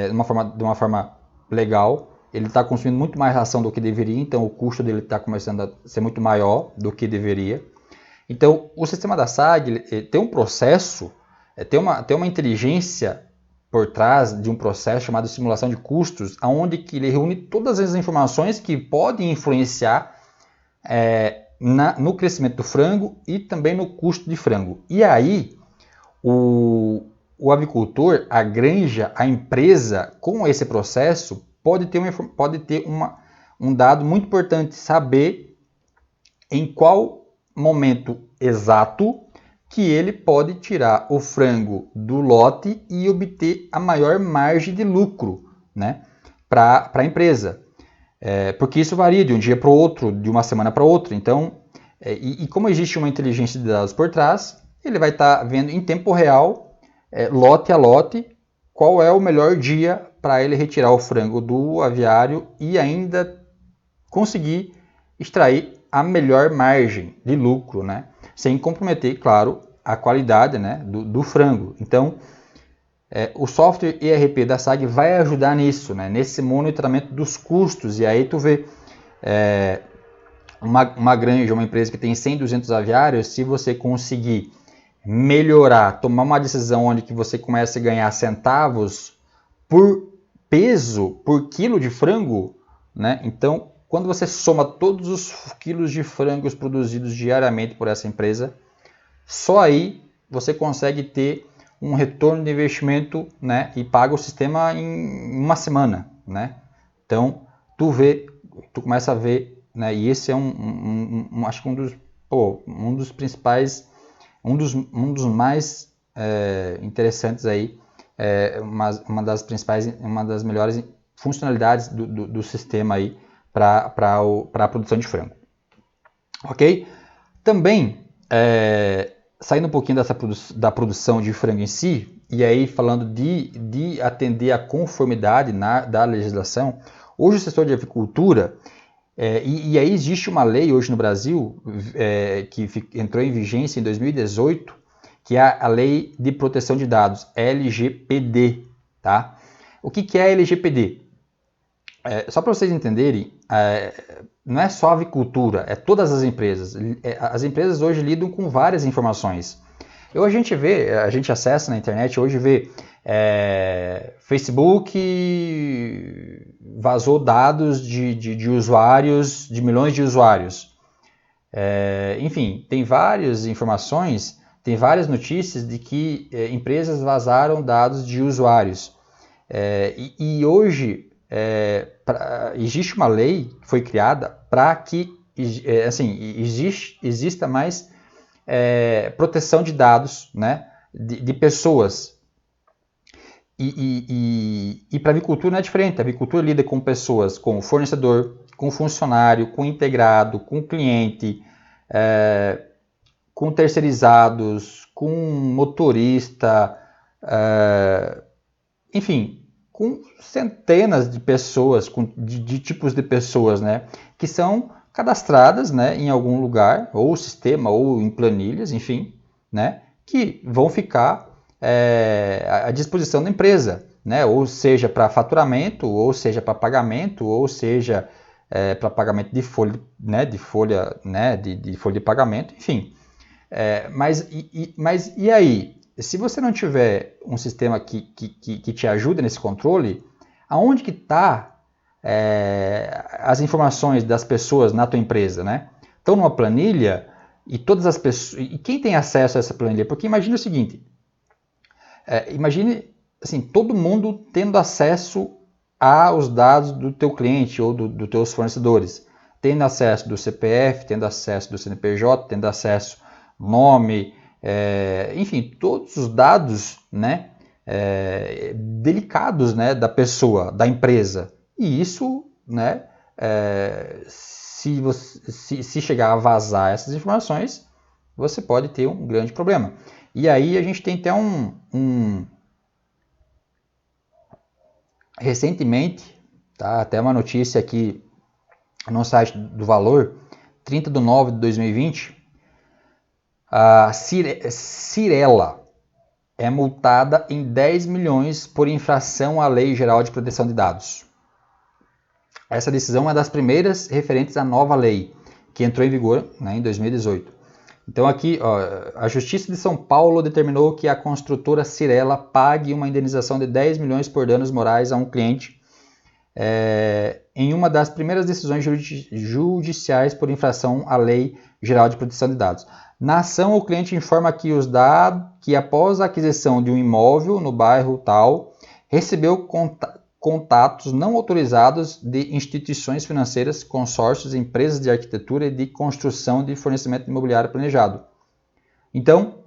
De uma forma legal. Ele está consumindo muito mais ração do que deveria, então o custo dele está começando a ser muito maior do que deveria. Então, o sistema da SAG tem um processo, tem uma inteligência por trás de um processo chamado simulação de custos, onde que ele reúne todas as informações que podem influenciar no crescimento do frango e também no custo de frango. E aí, o avicultor, a granja, a empresa, com esse processo, pode ter um dado muito importante, saber em qual momento exato que ele pode tirar o frango do lote e obter a maior margem de lucro, né, para a empresa. Porque isso varia de um dia para o outro, de uma semana para outra. Então, como existe uma inteligência de dados por trás, ele vai estar vendo em tempo real, lote a lote, qual é o melhor dia para ele retirar o frango do aviário e ainda conseguir extrair a melhor margem de lucro, né? Sem comprometer, claro, a qualidade, né, do frango. Então, o software ERP da SAG vai ajudar nisso, né, nesse monitoramento dos custos. E aí tu vê uma granja, uma empresa que tem 100, 200 aviários, se você conseguir melhorar, tomar uma decisão onde que você começa a ganhar centavos por peso, por quilo de frango, né? Então, quando você soma todos os quilos de frangos produzidos diariamente por essa empresa, só aí você consegue ter um retorno de investimento, né? E paga o sistema em uma semana, né? Então, tu começa a ver, né? E esse é acho que um dos principais, um dos mais interessantes aí, uma das melhores funcionalidades do sistema aí para a produção de frango. Ok? Também, saindo um pouquinho da produção de frango em si, e aí falando de atender à conformidade da legislação, hoje o setor de avicultura, e aí existe uma lei hoje no Brasil, que entrou em vigência em 2018, que é a Lei de Proteção de Dados, LGPD. Tá? O que é a LGPD? Só para vocês entenderem, não é só a avicultura, é todas as empresas. As empresas hoje lidam com várias informações. A gente acessa na internet, hoje vê Facebook vazou dados de usuários, de milhões de usuários. Enfim, tem várias informações, tem várias notícias de que empresas vazaram dados de usuários. E hoje existe uma lei que foi criada para que exista mais proteção de dados, né, de pessoas. E para a avicultura não é diferente. A avicultura lida com pessoas, com fornecedor, com funcionário, com integrado, com cliente, com terceirizados, com motorista, enfim, com centenas de pessoas, de tipos de pessoas, né, que são cadastradas, né, em algum lugar, ou sistema, ou em planilhas, enfim, né, que vão ficar à disposição da empresa, né, ou seja para faturamento, ou seja para pagamento, ou seja para pagamento de folha, né, de folha de pagamento, enfim. Mas e aí? se você não tiver um sistema que te ajuda nesse controle, aonde que está as informações das pessoas na tua empresa, né? Estão numa planilha e todas as pessoas... E quem tem acesso a essa planilha? Porque imagine o seguinte, imagine assim, todo mundo tendo acesso aos dados do teu cliente ou dos teus fornecedores, tendo acesso do CPF, tendo acesso do CNPJ, tendo acesso nome, enfim, todos os dados, né, delicados, né, da pessoa, da empresa. E isso, né, se chegar a vazar essas informações, você pode ter um grande problema. E aí a gente tem até recentemente, tá, até uma notícia aqui no site do Valor, 30/9/2020, a Cyrela é multada em 10 milhões por infração à Lei Geral de Proteção de Dados. Essa decisão é uma das primeiras referentes à nova lei, que entrou em vigor, né, em 2018. Então aqui, ó, a Justiça de São Paulo determinou que a construtora Cyrela pague uma indenização de 10 milhões por danos morais a um cliente em uma das primeiras decisões judiciais por infração à Lei Geral de Proteção de Dados. Na ação, o cliente informa que que após a aquisição de um imóvel no bairro tal, recebeu contatos não autorizados de instituições financeiras, consórcios, empresas de arquitetura e de construção de fornecimento imobiliário planejado. Então,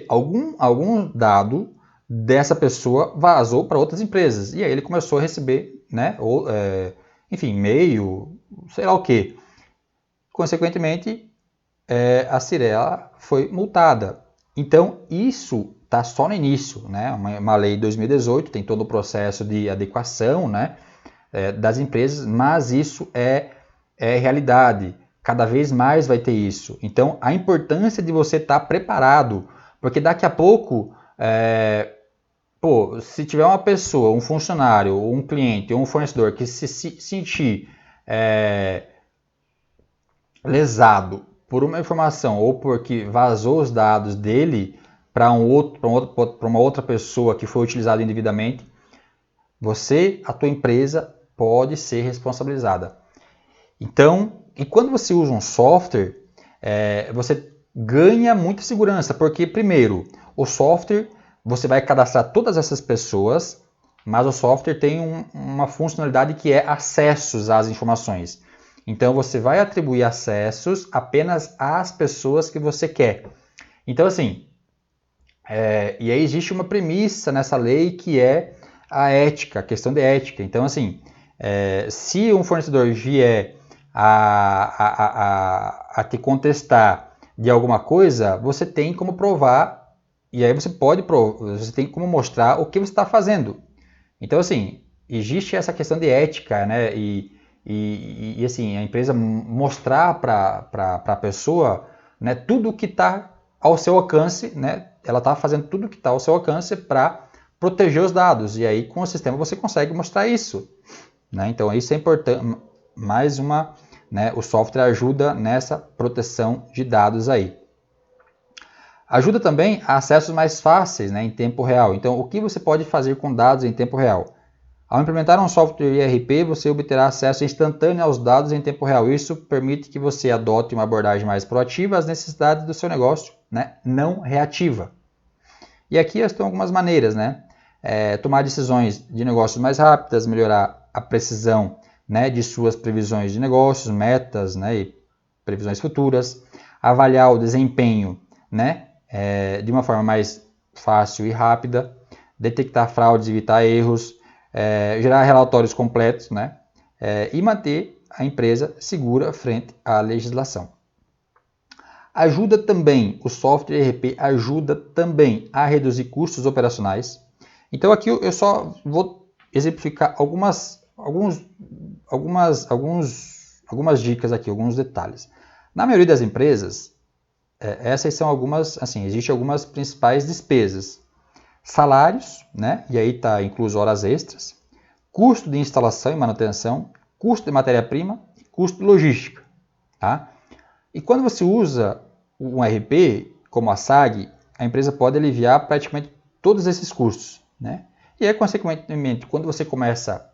algum dado dessa pessoa vazou para outras empresas. E aí ele começou a receber, né, enfim, e-mail, sei lá o que. Consequentemente, a Cyrela foi multada. Então, isso está só no início, né? Uma lei de 2018, tem todo o processo de adequação, né, das empresas, mas isso é realidade. Cada vez mais vai ter isso. Então, a importância de você estar preparado, porque daqui a pouco, se tiver uma pessoa, um funcionário, um cliente ou um fornecedor que se sentir lesado por uma informação ou porque vazou os dados dele para uma outra pessoa que foi utilizado indevidamente, a tua empresa pode ser responsabilizada. Então, e quando você usa um software, você ganha muita segurança, porque primeiro, o software, você vai cadastrar todas essas pessoas, mas o software tem uma funcionalidade que é acessos às informações. Então, você vai atribuir acessos apenas às pessoas que você quer. Então, assim, e aí existe uma premissa nessa lei que é a ética, a questão de ética. Então, assim, se um fornecedor vier a te contestar de alguma coisa, você tem como provar, e aí você tem como mostrar o que você está fazendo. Então, assim, existe essa questão de ética, né? E assim, a empresa mostrar para a pessoa, né, tudo o que está ao seu alcance, né? Ela está fazendo tudo o que está ao seu alcance para proteger os dados. E aí, com o sistema, você consegue mostrar isso, né? Então, isso é importante. Mais uma, né, o software ajuda nessa proteção de dados aí. Ajuda também a acessos mais fáceis, né, em tempo real. Então, o que você pode fazer com dados em tempo real? Ao implementar um software ERP, você obterá acesso instantâneo aos dados em tempo real. Isso permite que você adote uma abordagem mais proativa às necessidades do seu negócio, né, não reativa. E aqui estão algumas maneiras, né? Tomar decisões de negócios mais rápidas, melhorar a precisão, né, de suas previsões de negócios, metas, né, e previsões futuras, avaliar o desempenho, né, de uma forma mais fácil e rápida, detectar fraudes, evitar erros, gerar relatórios completos, né, e manter a empresa segura frente à legislação. Ajuda também, o software ERP ajuda também a reduzir custos operacionais. Então aqui eu só vou exemplificar algumas dicas aqui, alguns detalhes. Na maioria das empresas, essas são algumas, assim, existem algumas principais despesas. Salários, né? E aí está incluso horas extras, custo de instalação e manutenção, custo de matéria-prima e custo de logística. Tá? E quando você usa um ERP, como a SAG, a empresa pode aliviar praticamente todos esses custos, né? E aí, consequentemente, quando você começa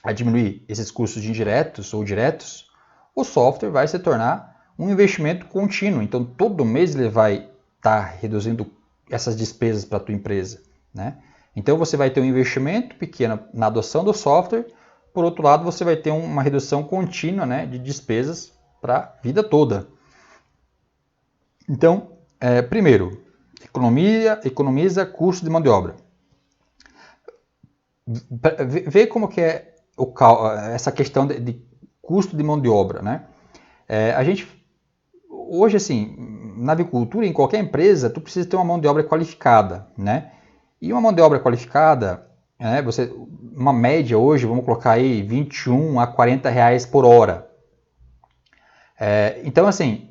a diminuir esses custos de indiretos ou diretos, o software vai se tornar um investimento contínuo. Então, todo mês ele vai estar reduzindo essas despesas para a tua empresa, né? Então, você vai ter um investimento pequeno na adoção do software. Por outro lado, você vai ter uma redução contínua, né, de despesas para a vida toda. Então, primeiro, economiza custo de mão de obra. Vê como que é essa questão de custo de mão de obra, né? A gente, hoje, assim, na avicultura, em qualquer empresa, tu precisa ter uma mão de obra qualificada, né? E uma mão de obra qualificada, uma média hoje, vamos colocar aí 21 a 40 reais por hora. Então, assim,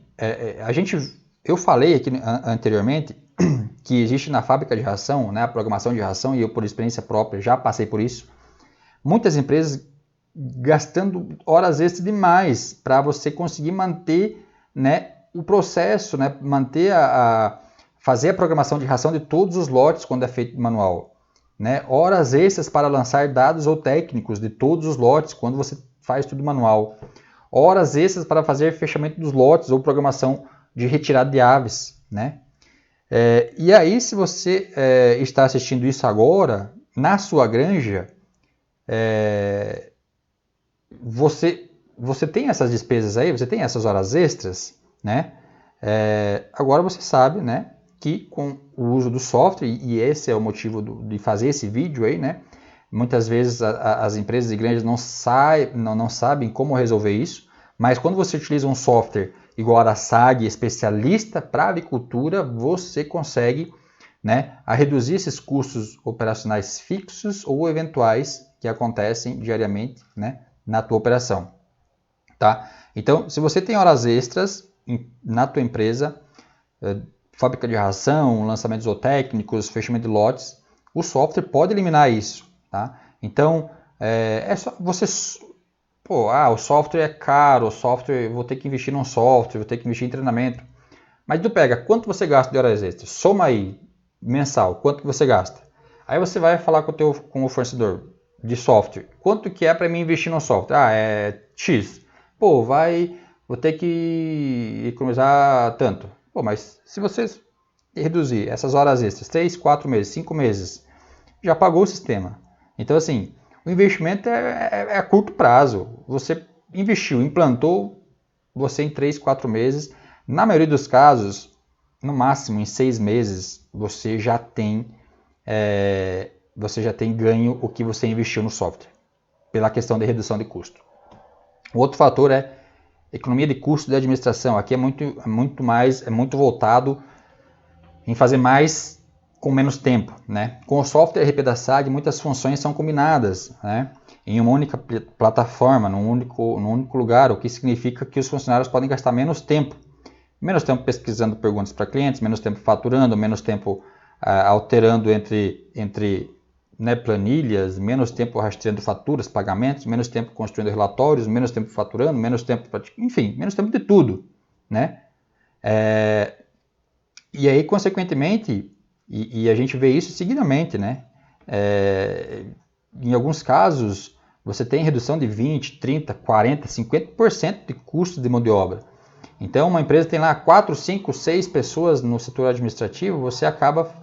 eu falei aqui anteriormente que existe na fábrica de ração, né, a programação de ração, e eu, por experiência própria, já passei por isso. Muitas empresas gastando horas extras demais para você conseguir manter, né, o processo, né, fazer a programação de ração de todos os lotes quando é feito manual. Né? Horas extras para lançar dados ou técnicos de todos os lotes quando você faz tudo manual. Horas extras para fazer fechamento dos lotes ou programação de retirada de aves, né? E aí, se você está assistindo isso agora, na sua granja, você tem essas despesas aí, você tem essas horas extras, né? Agora você sabe, né, que com o uso do software, e esse é o motivo de fazer esse vídeo aí, né? Muitas vezes as empresas e granjas não sabem como resolver isso, mas quando você utiliza um software igual a SAG, especialista para avicultura, você consegue, né, a reduzir esses custos operacionais fixos ou eventuais que acontecem diariamente, né, na tua operação. Tá? Então, se você tem horas extras na tua empresa, fábrica de ração, lançamentos zootécnicos, fechamento de lotes, o software pode eliminar isso. Tá? Então, é só você... o software é caro, o software, vou ter que investir num software, vou ter que investir em treinamento. Mas tu pega, quanto você gasta de horas extras? Soma aí, mensal, quanto que você gasta? Aí você vai falar com o fornecedor de software. Quanto que é para mim investir no software? É X. Vou ter que economizar tanto. Mas se você reduzir essas horas extras, 3, 4 meses, 5 meses, já pagou o sistema. Então, assim, o investimento é a curto prazo. Você investiu, implantou, você em 3, 4 meses, na maioria dos casos, no máximo em 6 meses, você já tem ganho o que você investiu no software, pela questão de redução de custo. O outro fator é economia de custo de administração. Aqui é muito voltado em fazer mais com menos tempo, né? Com o software RP da SAG, muitas funções são combinadas, né, em uma única plataforma, num único lugar, o que significa que os funcionários podem gastar menos tempo pesquisando perguntas para clientes, menos tempo faturando, menos tempo alterando entre planilhas, menos tempo rastreando faturas, pagamentos, menos tempo construindo relatórios, menos tempo faturando, menos tempo de tudo, né? E aí, consequentemente, e a gente vê isso seguidamente, né? Em alguns casos, você tem redução de 20%, 30%, 40%, 50% de custos de mão de obra. Então, uma empresa tem lá 4, 5, 6 pessoas no setor administrativo, você acaba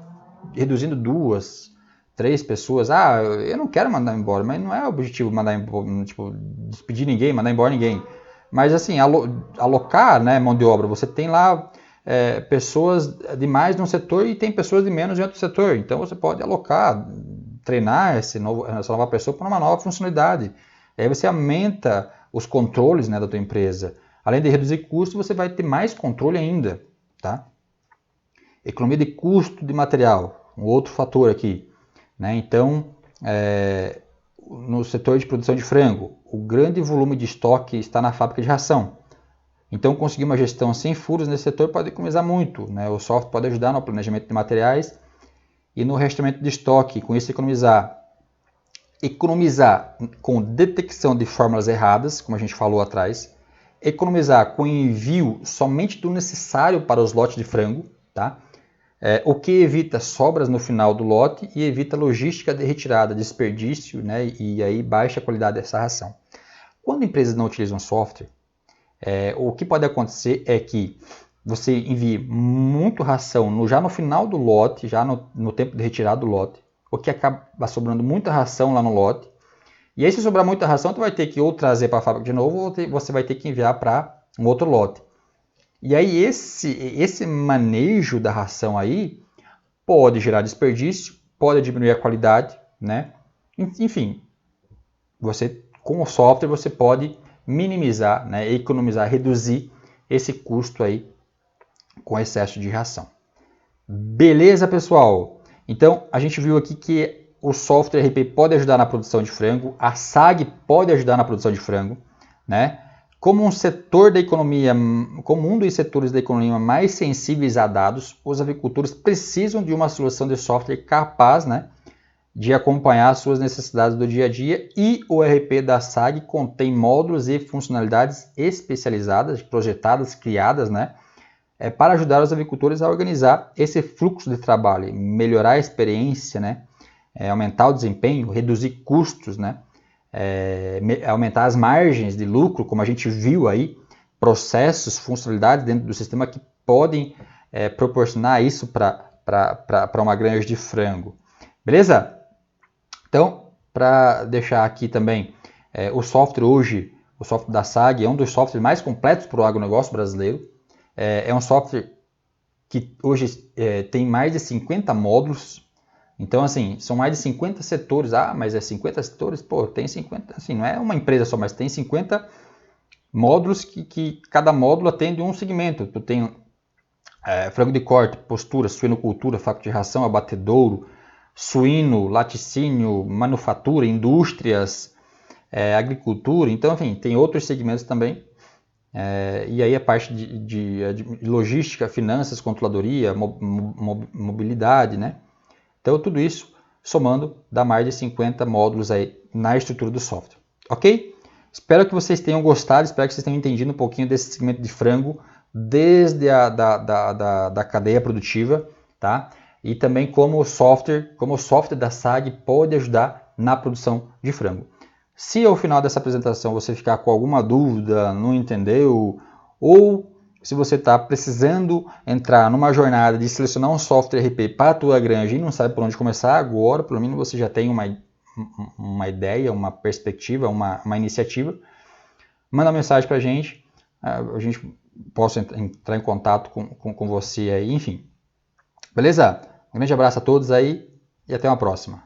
reduzindo 2, 3 pessoas. Eu não quero mandar embora, mas não é o objetivo despedir ninguém, mandar embora ninguém. Mas, assim, alocar, né, mão de obra, você tem lá pessoas de mais num setor e tem pessoas de menos em outro setor. Então, você pode alocar, treinar essa nova pessoa para uma nova funcionalidade. E aí você aumenta os controles, né, da tua empresa. Além de reduzir custos, você vai ter mais controle ainda. Tá? Economia de custo de material, um outro fator aqui. Né? Então, no setor de produção de frango, o grande volume de estoque está na fábrica de ração. Então, conseguir uma gestão sem furos nesse setor pode economizar muito. Né? O software pode ajudar no planejamento de materiais e no restamento de estoque. Com isso, economizar com detecção de fórmulas erradas, como a gente falou atrás. Economizar com envio somente do necessário para os lotes de frango. Tá? o que evita sobras no final do lote e evita logística de retirada, desperdício, né, e aí baixa qualidade dessa ração. Quando empresas não utilizam software, o que pode acontecer é que você envie muito ração já no final do lote, já no tempo de retirada do lote, o que acaba sobrando muita ração lá no lote. E aí, se sobrar muita ração, tu vai ter que ou trazer para a fábrica de novo, ou você vai ter que enviar para um outro lote. E aí, esse manejo da ração aí pode gerar desperdício, pode diminuir a qualidade, né? Enfim, com o software você pode minimizar, né, economizar, reduzir esse custo aí com excesso de ração. Beleza, pessoal? Então, a gente viu aqui que o software RP pode ajudar na produção de frango, a SAG pode ajudar na produção de frango, né? Como um dos setores da economia mais sensíveis a dados, os avicultores precisam de uma solução de software capaz, né, de acompanhar as suas necessidades do dia a dia, e o RP da SAG contém módulos e funcionalidades especializadas, projetadas, criadas, né, para ajudar os avicultores a organizar esse fluxo de trabalho, melhorar a experiência, né, aumentar o desempenho, reduzir custos, né, aumentar as margens de lucro, como a gente viu aí, processos, funcionalidades dentro do sistema que podem proporcionar isso para uma granja de frango. Beleza? Então, para deixar aqui também, o software hoje, o software da SAG é um dos softwares mais completos para o agronegócio brasileiro. É um software que hoje tem mais de 50 módulos. Então, assim, são mais de 50 setores. Ah, mas 50 setores? Pô, tem 50, assim, não é uma empresa só, mas tem 50 módulos que cada módulo atende um segmento. Tu tem frango de corte, postura, suinocultura, faco de ração, abatedouro, suíno, laticínio, manufatura, indústrias, agricultura. Então, enfim, tem outros segmentos também. E aí a parte de logística, finanças, controladoria, mobilidade, né? Então tudo isso somando dá mais de 50 módulos aí na estrutura do software, ok? Espero que vocês tenham gostado, espero que vocês tenham entendido um pouquinho desse segmento de frango desde da cadeia produtiva, tá? E também como o software da SAG pode ajudar na produção de frango. Se ao final dessa apresentação você ficar com alguma dúvida, não entendeu, ou se você está precisando entrar numa jornada de selecionar um software RP para a tua granja e não sabe por onde começar, agora pelo menos você já tem uma ideia, uma perspectiva, uma iniciativa, manda uma mensagem para a gente possa entrar em contato com você aí, enfim. Beleza? Um grande abraço a todos aí e até uma próxima.